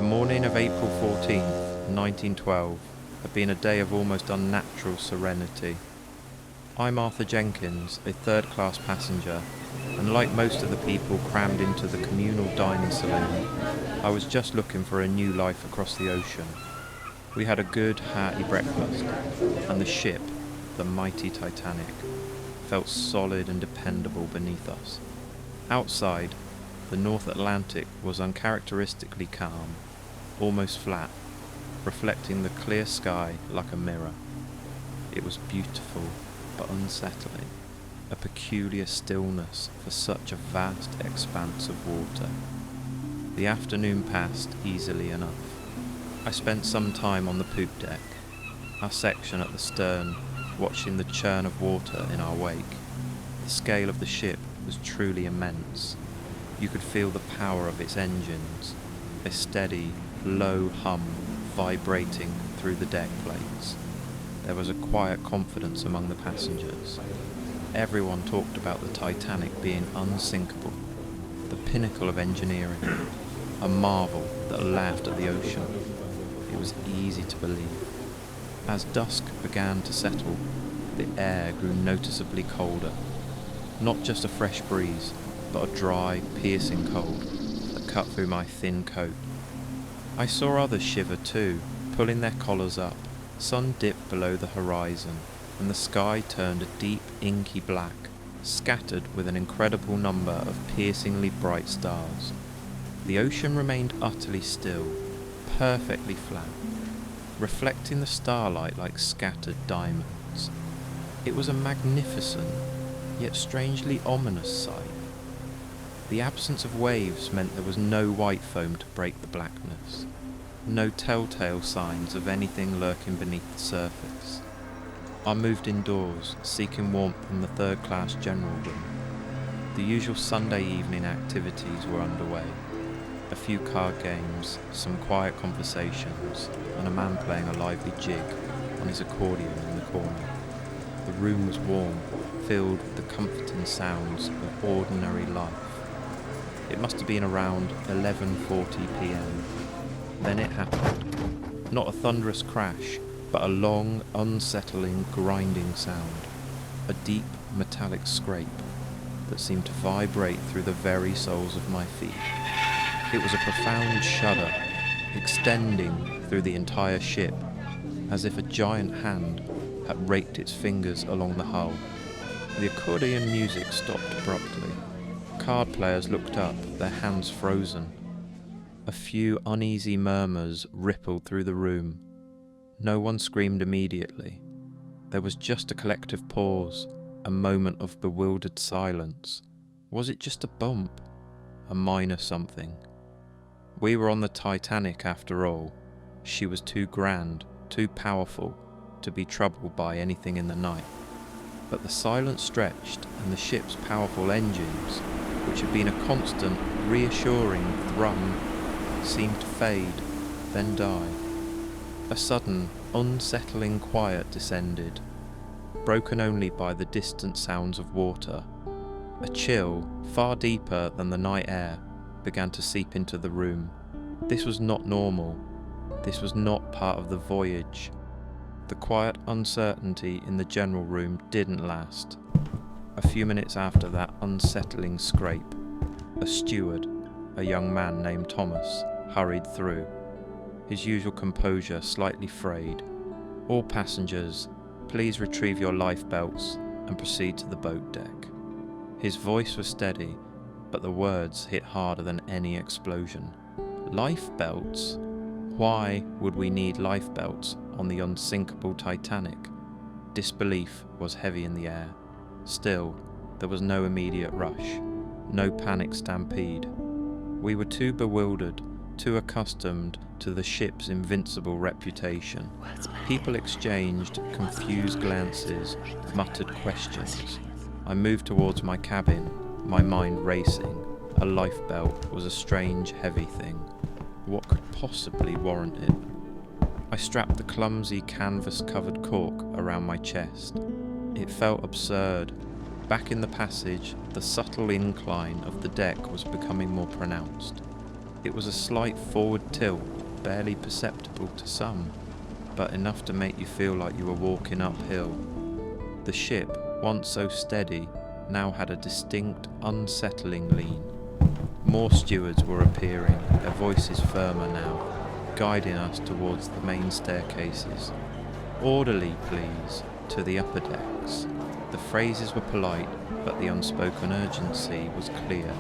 morning of April 14th, 1912, had been a day of almost unnatural serenity. I'm Arthur Jenkins, a third-class passenger, and like most of the people crammed into the communal dining saloon, I was just looking for a new life across the ocean. We had a good, hearty breakfast, and the ship, the mighty Titanic, felt solid and dependable beneath us. Outside, the North Atlantic was uncharacteristically calm, almost flat, reflecting the clear sky like a mirror. It was beautiful, but unsettling, a peculiar stillness for such a vast expanse of water. The afternoon passed easily enough. I spent some time on the poop deck, our section at the stern, watching the churn of water in our wake. The scale of the ship was truly immense. You could feel the power of its engines, a steady, low hum vibrating through the deck plates. There was a quiet confidence among the passengers. Everyone talked about the Titanic being unsinkable, the pinnacle of engineering, a marvel that laughed at the ocean. It was easy to believe. As dusk began to settle, the air grew noticeably colder. Not just a fresh breeze, but a dry, piercing cold that cut through my thin coat. I saw others shiver too, pulling their collars up. Sun dipped below the horizon, and the sky turned a deep, inky black, scattered with an incredible number of piercingly bright stars. The ocean remained utterly still, perfectly flat, reflecting the starlight like scattered diamonds. It was a magnificent, yet strangely ominous sight. The absence of waves meant there was no white foam to break the blackness, no telltale signs of anything lurking beneath the surface. I moved indoors, seeking warmth in the third-class general room. The usual Sunday evening activities were underway. A few card games, some quiet conversations, and a man playing a lively jig on his accordion in the corner. The room was warm, filled with the comforting sounds of ordinary life. It must have been around 11:40 p.m. Then it happened. Not a thunderous crash, but a long, unsettling, grinding sound. A deep, metallic scrape that seemed to vibrate through the very soles of my feet. It was a profound shudder, extending through the entire ship, as if a giant hand had raked its fingers along the hull. The accordion music stopped abruptly. Card players looked up, their hands frozen. A few uneasy murmurs rippled through the room. No one screamed immediately. There was just a collective pause, a moment of bewildered silence. Was it just a bump? A minor something? We were on the Titanic after all. She was too grand, too powerful, to be troubled by anything in the night. But the silence stretched, and the ship's powerful engines, which had been a constant, reassuring thrum, seemed to fade, then die. A sudden, unsettling quiet descended, broken only by the distant sounds of water. A chill, far deeper than the night air, began to seep into the room. This was not normal. This was not part of the voyage. The quiet uncertainty in the general room didn't last. A few minutes after that unsettling scrape, a steward, a young man named Thomas, hurried through, his usual composure slightly frayed. "All passengers, please retrieve your lifebelts and proceed to the boat deck." His voice was steady, but the words hit harder than any explosion. Lifebelts? Why would we need lifebelts on the unsinkable Titanic? Disbelief was heavy in the air. Still, there was no immediate rush, no panic stampede. We were too bewildered, too accustomed to the ship's invincible reputation. People exchanged confused glances, muttered questions. I moved towards my cabin, my mind racing. A lifebelt was a strange, heavy thing. What could possibly warrant it? I strapped the clumsy canvas-covered cork around my chest. It felt absurd. Back in the passage, the subtle incline of the deck was becoming more pronounced. It was a slight forward tilt, barely perceptible to some, but enough to make you feel like you were walking uphill. The ship, once so steady, now had a distinct, unsettling lean. More stewards were appearing, their voices firmer now, guiding us towards the main staircases. "Orderly, please, to the upper decks." The phrases were polite, but the unspoken urgency was clear.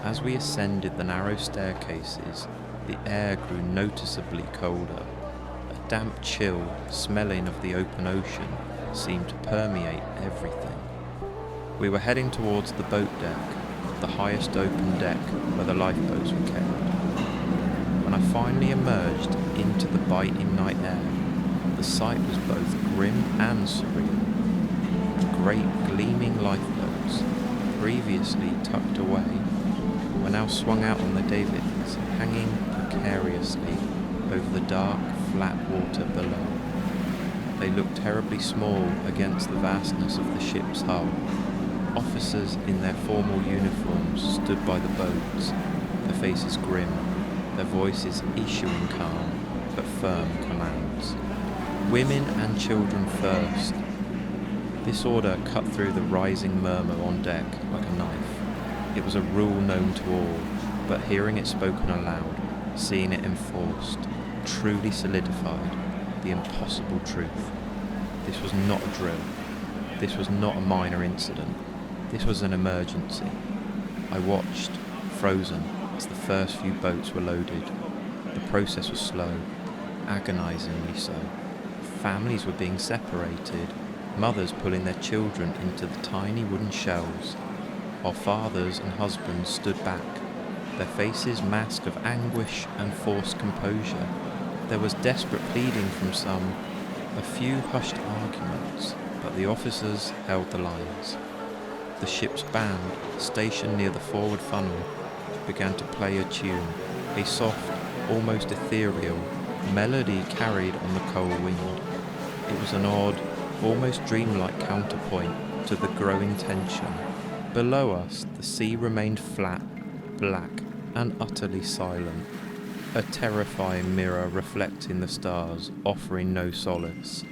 As we ascended the narrow staircases, the air grew noticeably colder. A damp chill, smelling of the open ocean, seemed to permeate everything. We were heading towards the boat deck, the highest open deck where the lifeboats were kept. When I finally emerged into the biting night air, the sight was both grim and surreal. The great gleaming lifeboats, previously tucked away, were now swung out on their davits, hanging precariously over the dark, flat water below. They looked terribly small against the vastness of the ship's hull. Officers in their formal uniforms stood by the boats, their faces grim, their voices issuing calm but firm commands. "Women and children first." This order cut through the rising murmur on deck like a knife. It was a rule known to all, but hearing it spoken aloud, seeing it enforced, truly solidified the impossible truth. This was not a drill. This was not a minor incident. This was an emergency. I watched, frozen, as the first few boats were loaded. The process was slow, agonizingly so. Families were being separated, mothers pulling their children into the tiny wooden shells, while fathers and husbands stood back, their faces masked of anguish and forced composure. There was desperate pleading from some, a few hushed arguments, but the officers held the lines. The ship's band, stationed near the forward funnel, began to play a tune, a soft, almost ethereal melody carried on the cold wind. It was an odd, almost dreamlike counterpoint to the growing tension. Below us, the sea remained flat, black, and utterly silent, a terrifying mirror reflecting the stars, offering no solace.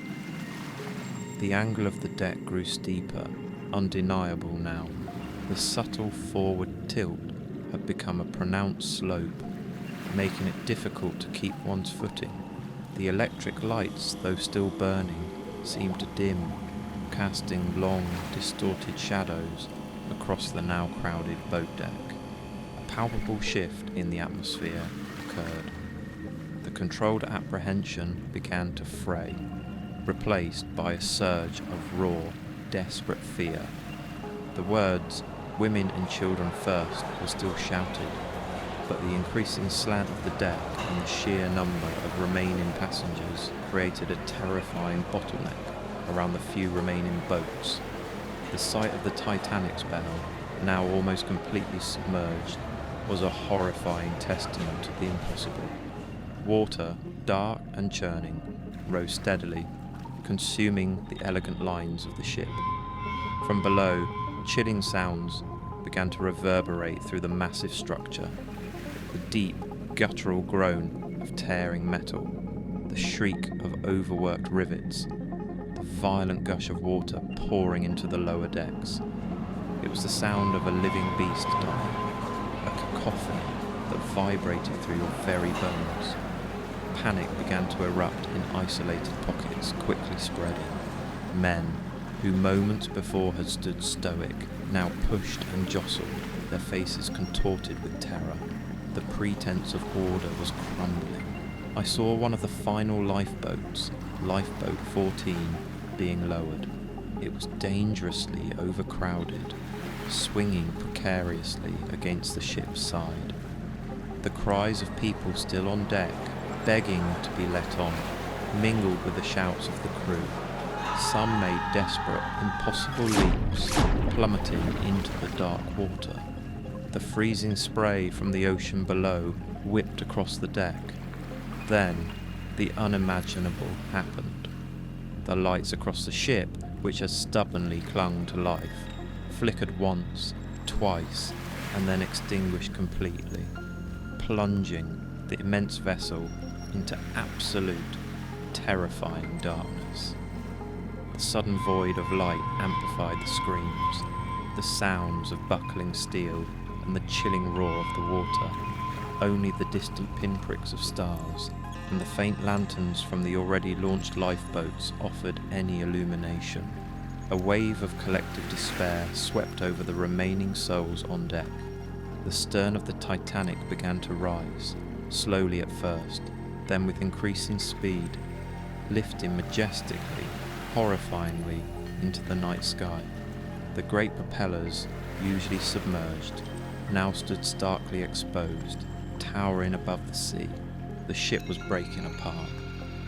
The angle of the deck grew steeper, undeniable now. The subtle forward tilt had become a pronounced slope, making it difficult to keep one's footing. The electric lights, though still burning, seemed to dim, casting long, distorted shadows across the now crowded boat deck. A palpable shift in the atmosphere occurred. The controlled apprehension began to fray, replaced by a surge of raw, desperate fear. The words, "women and children first," were still shouted, but the increasing slant of the deck and the sheer number of remaining passengers created a terrifying bottleneck around the few remaining boats. The sight of the Titanic's bow, now almost completely submerged, was a horrifying testament to the impossible. Water, dark and churning, rose steadily, consuming the elegant lines of the ship. From below, chilling sounds began to reverberate through the massive structure. The deep, guttural groan of tearing metal, the shriek of overworked rivets, the violent gush of water pouring into the lower decks. It was the sound of a living beast dying, a cacophony that vibrated through your very bones. Panic began to erupt in isolated pockets, quickly spreading. Men, who moments before had stood stoic, now pushed and jostled, their faces contorted with terror. The pretense of order was crumbling. I saw one of the final lifeboats, Lifeboat 14, being lowered. It was dangerously overcrowded, swinging precariously against the ship's side. The cries of people still on deck, begging to be let on, mingled with the shouts of the crew. Some made desperate, impossible leaps, plummeting into the dark water. The freezing spray from the ocean below whipped across the deck. Then, the unimaginable happened. The lights across the ship, which had stubbornly clung to life, flickered once, twice, and then extinguished completely. plunging the immense vessel into absolute, terrifying darkness. The sudden void of light amplified the screams, the sounds of buckling steel and the chilling roar of the water. Only the distant pinpricks of stars and the faint lanterns from the already launched lifeboats offered any illumination. A wave of collective despair swept over the remaining souls on deck. The stern of the Titanic began to rise, slowly at first, then with increasing speed, lifting majestically, horrifyingly into the night sky. The great propellers, usually submerged, now stood starkly exposed, towering above the sea. The ship was breaking apart.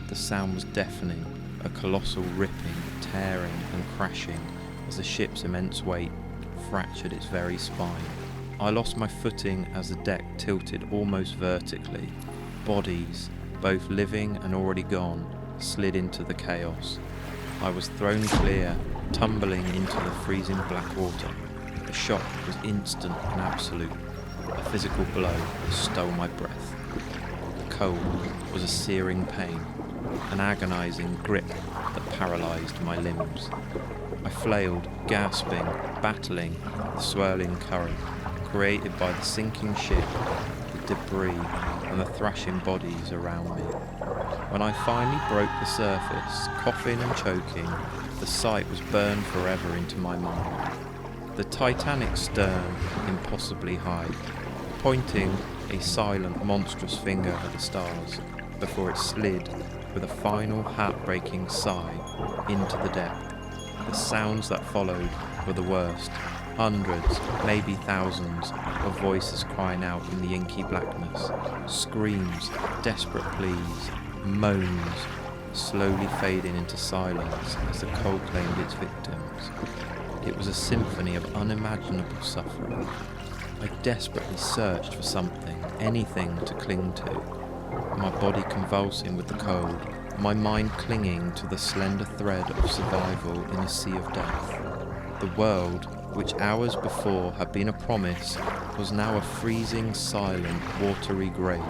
The sound was deafening, a colossal ripping, tearing and crashing as the ship's immense weight fractured its very spine. I lost my footing as the deck tilted almost vertically. Bodies, both living and already gone, slid into the chaos. I was thrown clear, tumbling into the freezing black water. The shock was instant and absolute. A physical blow stole my breath. The cold was a searing pain, an agonizing grip that paralyzed my limbs. I flailed, gasping, battling the swirling current created by the sinking ship, the debris and the thrashing bodies around me. When I finally broke the surface, coughing and choking, the sight was burned forever into my mind. The Titanic's stern, impossibly high, pointing a silent, monstrous finger at the stars before it slid with a final heartbreaking sigh into the depth. The sounds that followed were the worst. Hundreds, maybe thousands, of voices crying out in the inky blackness. Screams, desperate pleas, moans, slowly fading into silence as the cold claimed its victims. It was a symphony of unimaginable suffering. I desperately searched for something, anything to cling to. My body convulsing with the cold, my mind clinging to the slender thread of survival in a sea of death. The world, which hours before had been a promise, was now a freezing, silent, watery grave.